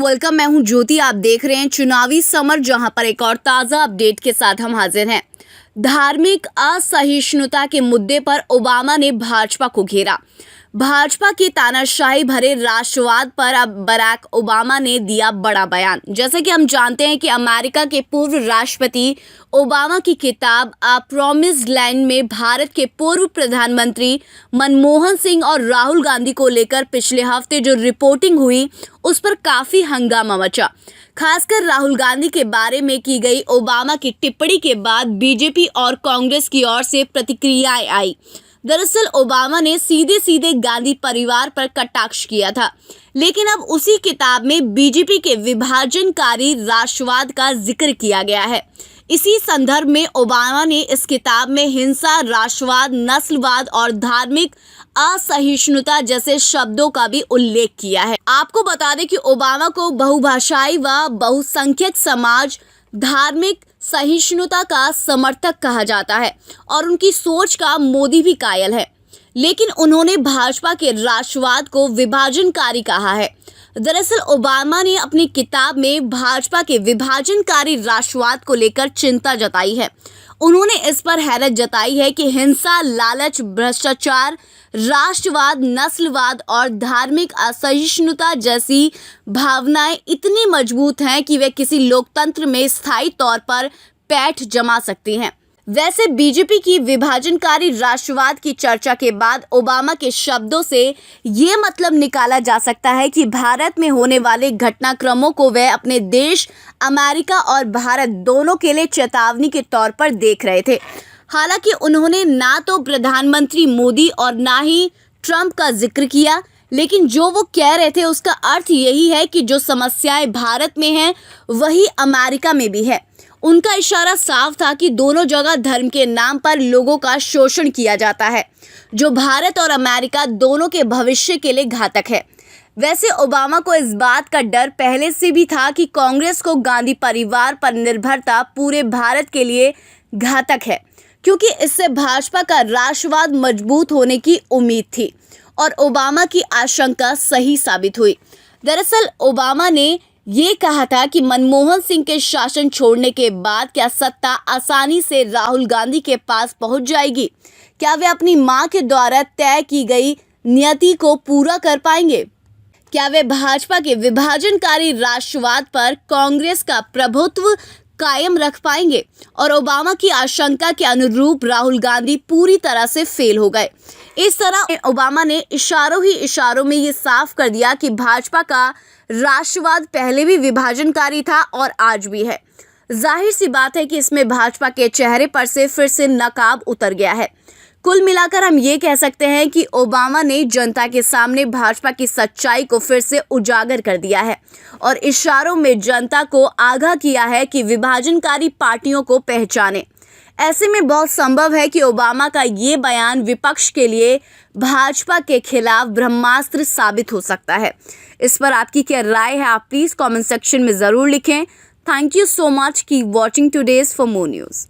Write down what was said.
Welcome. मैं हूं ज्योति। आप देख रहे हैं चुनावी समर, जहां पर एक और ताज़ा अपडेट के साथ हम हाजिर हैं। धार्मिक असहिष्णुता के मुद्दे पर ओबामा ने भाजपा को घेरा। भाजपा की तानाशाही भरे राष्ट्रवाद पर अब बराक ओबामा ने दिया बड़ा बयान। जैसा कि हम जानते हैं कि अमेरिका के पूर्व राष्ट्रपति ओबामा की किताब अ प्रॉमिस्ड लैंड में भारत के पूर्व प्रधानमंत्री मनमोहन सिंह और राहुल गांधी को लेकर पिछले हफ्ते जो रिपोर्टिंग हुई उस पर काफी हंगामा मचा। खासकर राहुल गांधी के बारे में की गई ओबामा की टिप्पणी के बाद बीजेपी और कांग्रेस की ओर से प्रतिक्रियाएं आई। दरअसल ओबामा ने सीधे सीधे गांधी परिवार पर कटाक्ष किया था, लेकिन अब उसी किताब में बीजेपी के विभाजनकारी राष्ट्रवाद का जिक्र किया गया है। इसी संदर्भ में ओबामा ने इस किताब में हिंसा, राष्ट्रवाद, नस्लवाद और धार्मिक असहिष्णुता जैसे शब्दों का भी उल्लेख किया है। आपको बता दें कि ओबामा को बहुभाषाई व बहुसंख्यक समाज, धार्मिक सहिष्णुता का समर्थक कहा जाता है और उनकी सोच का मोदी भी कायल है, लेकिन उन्होंने भाजपा के राष्ट्रवाद को विभाजनकारी कहा है। दरअसल ओबामा ने अपनी किताब में भाजपा के विभाजनकारी राष्ट्रवाद को लेकर चिंता जताई है। उन्होंने इस पर हैरत जताई है कि हिंसा, लालच, भ्रष्टाचार, राष्ट्रवाद, नस्लवाद और धार्मिक असहिष्णुता जैसी भावनाएं इतनी मजबूत हैं कि वे किसी लोकतंत्र में स्थायी तौर पर पैठ जमा सकती हैं। वैसे बीजेपी की विभाजनकारी राष्ट्रवाद की चर्चा के बाद ओबामा के शब्दों से ये मतलब निकाला जा सकता है कि भारत में होने वाले घटनाक्रमों को वे अपने देश अमेरिका और भारत दोनों के लिए चेतावनी के तौर पर देख रहे थे। हालांकि उन्होंने ना तो प्रधानमंत्री मोदी और ना ही ट्रंप का जिक्र किया, लेकिन जो वो कह रहे थे उसका अर्थ यही है कि जो समस्याएं भारत में हैं वही अमेरिका में भी है। उनका इशारा साफ था कि दोनों जगह धर्म के नाम पर लोगों का शोषण किया जाता है, जो भारत और अमेरिका दोनों के भविष्य के लिए घातक है। वैसे ओबामा को इस बात का डर पहले से भी था कि कांग्रेस को गांधी परिवार पर निर्भरता पूरे भारत के लिए घातक है, क्योंकि इससे भाजपा का राष्ट्रवाद मजबूत होने की उम्मीद थी और ओबामा की आशंका सही साबित हुई। दरअसल ओबामा ने ये कहा था कि मनमोहन सिंह के शासन छोड़ने के बाद क्या सत्ता आसानी से राहुल गांधी के पास पहुंच जाएगी? क्या वे अपनी मां के द्वारा तय की गई नियति को पूरा कर पाएंगे? क्या वे भाजपा के विभाजनकारी राष्ट्रवाद पर कांग्रेस का प्रभुत्व कायम रख पाएंगे? और ओबामा की आशंका के अनुरूप राहुल गांधी पूरी तरह से फेल हो गए। इस तरह ओबामा ने इशारों में ये साफ कर दिया कि भाजपा का राष्ट्रवाद पहले भी विभाजनकारी था और आज भी है। जाहिर सी बात है कि इसमें भाजपा के चेहरे पर से फिर से नकाब उतर गया है। कुल मिलाकर हम ये कह सकते हैं कि ओबामा ने जनता के सामने भाजपा की सच्चाई को फिर से उजागर कर दिया है और इशारों में जनता को आगाह किया है कि विभाजनकारी पार्टियों को पहचाने। ऐसे में बहुत संभव है कि ओबामा का ये बयान विपक्ष के लिए भाजपा के खिलाफ ब्रह्मास्त्र साबित हो सकता है। इस पर आपकी क्या राय है? आप प्लीज़ कमेंट सेक्शन में ज़रूर लिखें। Thank you so much. Keep watching today's for more news.